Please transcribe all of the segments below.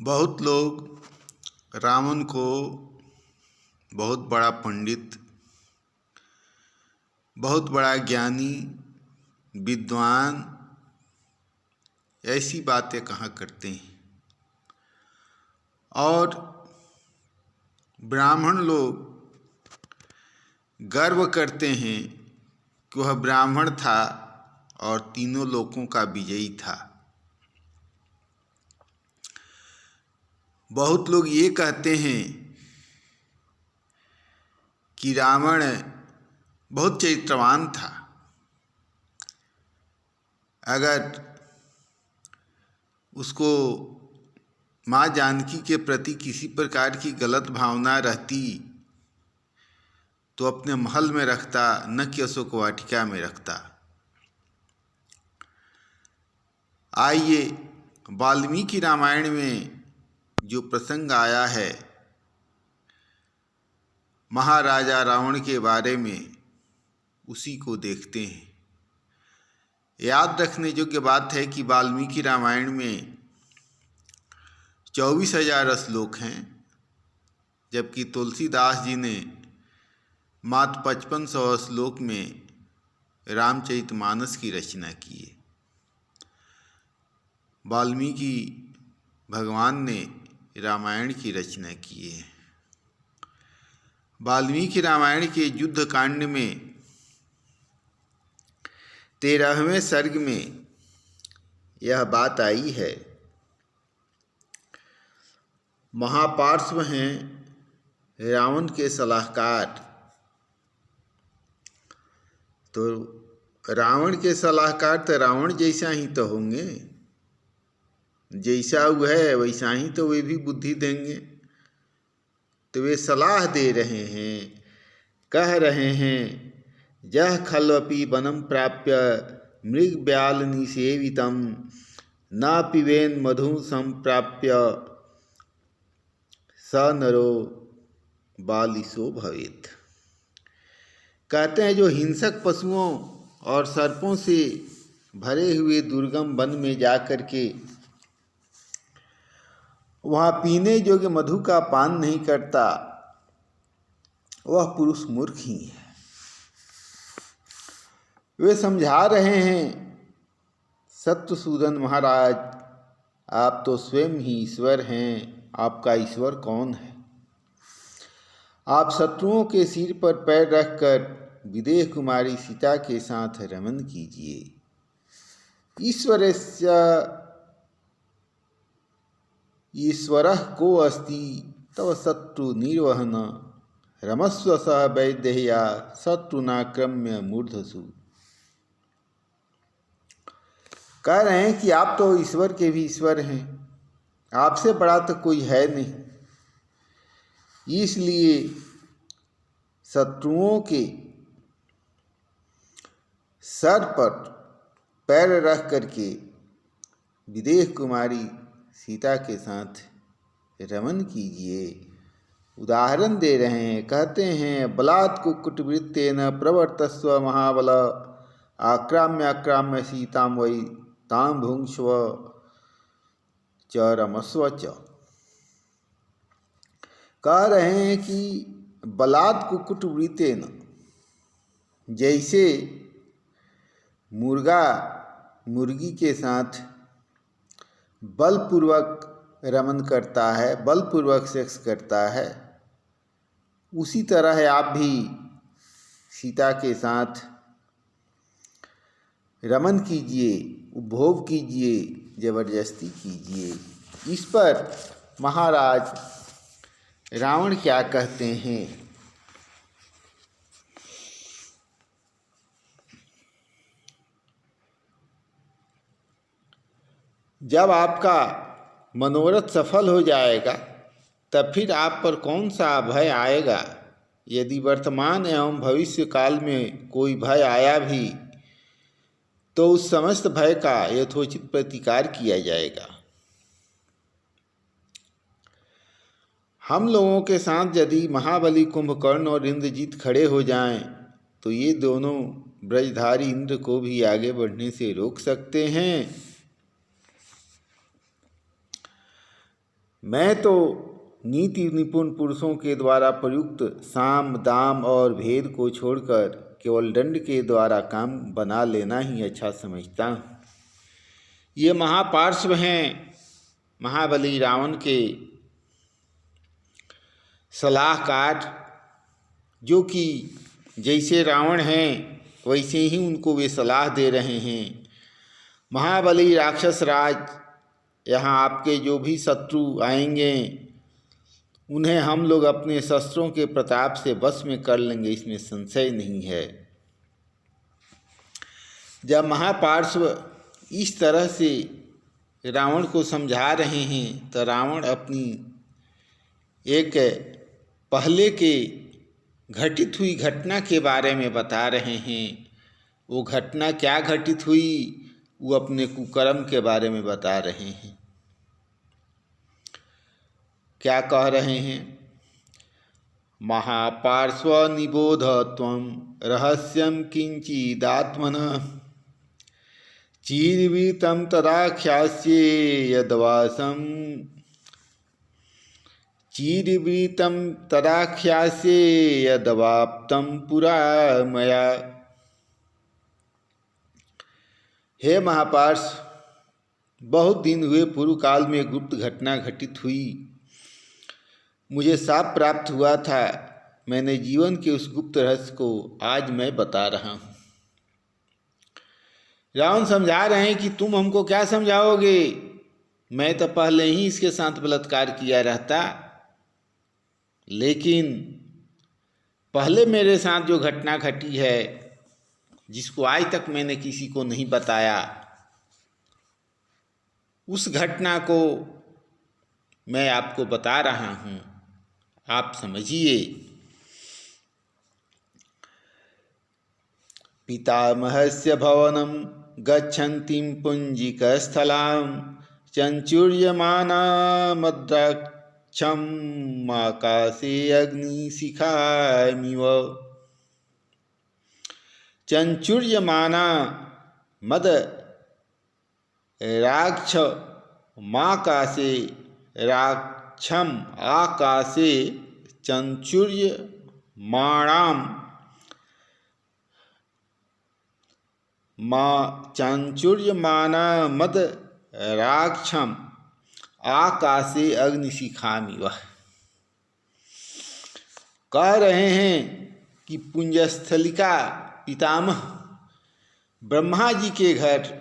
बहुत लोग रावण को बहुत बड़ा पंडित, बहुत बड़ा ज्ञानी, विद्वान ऐसी बातें कहा करते हैं। और ब्राह्मण लोग गर्व करते हैं कि वह ब्राह्मण था और तीनों लोकों का विजयी था। बहुत लोग ये कहते हैं कि रावण बहुत चरित्रवान था। अगर उसको माँ जानकी के प्रति किसी प्रकार की गलत भावना रहती तो अपने महल में रखता, न कि अशोक वाटिका में रखता। आइए वाल्मीकि रामायण में जो प्रसंग आया है महाराजा रावण के बारे में, उसी को देखते हैं। याद रखने योग्य बात है कि वाल्मीकि रामायण में 24,000 श्लोक हैं, जबकि तुलसीदास जी ने मात्र 5500 श्लोक में रामचरितमानस की रचना की है। वाल्मीकि भगवान ने रामायण की रचना की है। वाल्मीकि रामायण के युद्ध कांड में 13वें सर्ग में यह बात आई है। महापार्श्व हैं रावण के सलाहकार, तो रावण के सलाहकार तो रावण जैसा ही तो होंगे, जैसा वो है वैसा ही तो वे भी बुद्धि देंगे। तो वे सलाह दे रहे हैं, कह रहे हैं, जह खल्वपि वनम प्राप्य मृग ब्याल निसेवितम न पिबेन मधु संप्राप्य स नरो बालिशो भवेत्। कहते हैं जो हिंसक पशुओं और सर्पों से भरे हुए दुर्गम वन में जाकर के वहाँ पीने योग्य मधु का पान नहीं करता, वह पुरुष मूर्ख ही है। वे समझा रहे हैं, सत्यसूदन महाराज, आप तो स्वयं ही ईश्वर हैं, आपका ईश्वर कौन है? आप शत्रुओं के सिर पर पैर रखकर विदेह कुमारी सीता के साथ रमन कीजिए। ईश्वरः को अस्ति तव शत्रु निर्वहन रमस्व सह वैदेह्या शत्रुनाक्रम्य मूर्धसु। कह रहे हैं कि आप तो ईश्वर के भी ईश्वर हैं, आपसे बड़ा तो कोई है नहीं। इसलिए शत्रुओं के सर पर पैर रख करके विदेह कुमारी सीता के साथ रमन कीजिए। उदाहरण दे रहे हैं, कहते हैं, बलात् कुक्कुटवृत्तेन प्रवर्तस्व महाबल आक्राम्य सीतां वै तां भुंक्ष्व च रमस्व च। कह रहे हैं कि बलात् कुक्कुटवृत्तेन, जैसे मुर्गा मुर्गी के साथ बलपूर्वक रमन करता है, बलपूर्वक सेक्स करता है, उसी तरह आप भी सीता के साथ रमन कीजिए, उपभोग कीजिए, जबरदस्ती कीजिए। इस पर महाराज रावण क्या कहते हैं? जब आपका मनोरथ सफल हो जाएगा तब फिर आप पर कौन सा भय आएगा? यदि वर्तमान एवं भविष्य काल में कोई भय आया भी तो उस समस्त भय का यथोचित प्रतिकार किया जाएगा। हम लोगों के साथ यदि महाबली कुंभकर्ण और इंद्रजीत खड़े हो जाएं तो ये दोनों ब्रजधारी इंद्र को भी आगे बढ़ने से रोक सकते हैं। मैं तो नीति निपुण पुरुषों के द्वारा प्रयुक्त साम दाम और भेद को छोड़कर केवल दंड के द्वारा काम बना लेना ही अच्छा समझता हूँ। ये महापार्श्व हैं महाबली रावण के सलाहकार, जो कि जैसे रावण हैं वैसे ही उनको वे सलाह दे रहे हैं। महाबली राक्षस राज, यहाँ आपके जो भी शत्रु आएंगे उन्हें हम लोग अपने शस्त्रों के प्रताप से वश में कर लेंगे, इसमें संशय नहीं है। जब महापार्श्व इस तरह से रावण को समझा रहे हैं तो रावण अपनी एक पहले के घटित हुई घटना के बारे में बता रहे हैं। वो घटना क्या घटित हुई, वो अपने कुकर्म के बारे में बता रहे हैं। क्या कह रहे हैं? महापार्श्व निबोध त्वं रहस्यं किंचिदात्मनः चीरवीतं तदाख्यास्ये यद्वासं चीरवीतं तदाख्यास्ये यद्वाप्तं पुरा मया। हे महापार्श्व, बहुत दिन हुए पूर्व काल में गुप्त घटना घटित हुई। मुझे शाप प्राप्त हुआ था। मैंने जीवन के उस गुप्त रहस्य को आज मैं बता रहा हूँ। रावण समझा रहे हैं कि तुम हमको क्या समझाओगे, मैं तो पहले ही इसके साथ बलात्कार किया रहता, लेकिन पहले मेरे साथ जो घटना घटी है जिसको आज तक मैंने किसी को नहीं बताया, उस घटना को मैं आपको बता रहा हूँ, आप समझिए। पितामहस्य भवनं गच्छन्तीं पुञ्जिकस्थलां चञ्चूर्यमानामद्राक्षम् आकाशे अग्निशिखामिव। चञ्चूर्यमाना मद राक्षमाकाशे राक्षम आकाशे चञ्चूर्यमाणां चञ्चूर्यमाना मद राक्षम आकाशे अग्निशिखामिव। कह रहे हैं कि पुंजस्थलिका पितामह ब्रह्मा जी के घर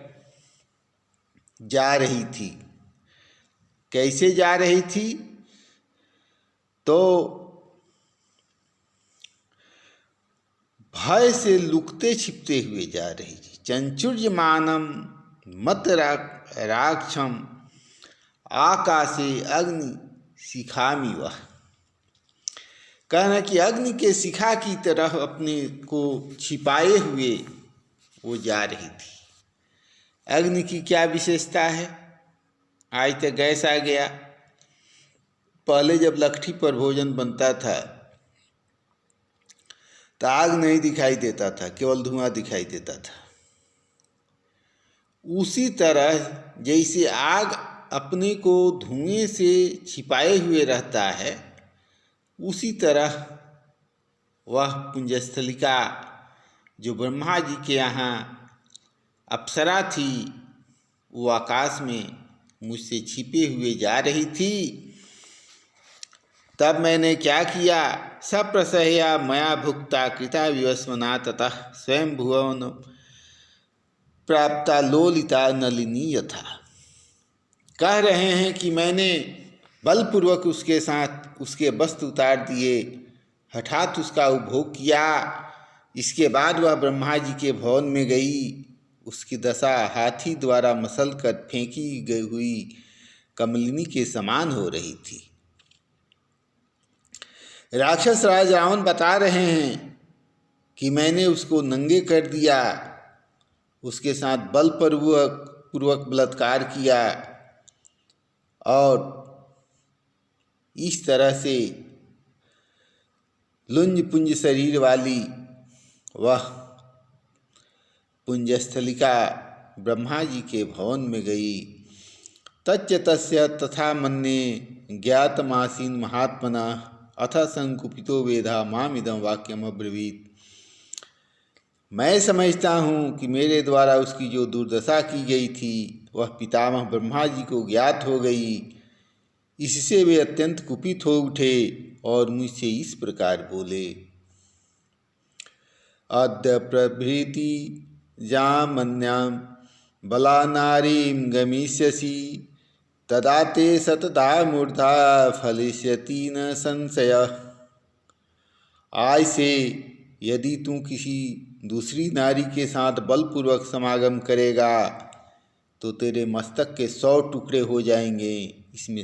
जा रही थी। कैसे जा रही थी? तो भय से लुकते छिपते हुए जा रही थी। चंचुर्यमानम मत राक्षम आकाशे अग्नि शिखामि वह। कहना कि अग्नि के शिखा की तरह अपने को छिपाए हुए वो जा रही थी। अग्नि की क्या विशेषता है? आज तक गैस आ गया। पहले जब लकड़ी पर भोजन बनता था तो आग नहीं दिखाई देता था, केवल धुआं दिखाई देता था। उसी तरह जैसे आग अपने को धुएं से छिपाए हुए रहता है, उसी तरह वह पुंजस्थलिका जो ब्रह्मा जी के यहाँ अप्सरा थी, वो आकाश में मुझसे छिपे हुए जा रही थी। तब मैंने क्या किया? सप्रसह्या मया भुक्ता कृता विवस्वना ततः स्वयं भुवन प्राप्ता लोलिता नलिनी यथा। कह रहे हैं कि मैंने बलपूर्वक उसके साथ उसके वस्त्र उतार दिए, हठात उसका उपभोग किया। इसके बाद वह ब्रह्मा जी के भवन में गई। उसकी दशा हाथी द्वारा मसल कर फेंकी गई हुई कमलिनी के समान हो रही थी। राक्षस राज रावण बता रहे हैं कि मैंने उसको नंगे कर दिया, उसके साथ बलपूर्वक बलात्कार किया और इस तरह से लुंज पुंज शरीर वाली वह पुंजस्थलिका ब्रह्मा जी के भवन में गई तच्च तस्य तथा मन्ये ज्ञातमासीन महात्मना अथ संकुपितो वेधा मामिदं वाक्यम अब्रवीत। मैं समझता हूँ कि मेरे द्वारा उसकी जो दुर्दशा की गई थी वह पितामह ब्रह्मा जी को ज्ञात हो गई। इससे वे अत्यंत कुपित हो उठे और मुझसे इस प्रकार बोले, अद्य प्रभृति जामन्यां बला नारीं गमिष्यसि तदा ते सतता मूर्धा फलिष्यति न संशयः। आज से यदि तू किसी दूसरी नारी के साथ बलपूर्वक समागम करेगा तो तेरे मस्तक के 100 टुकड़े हो जाएंगे, इसमें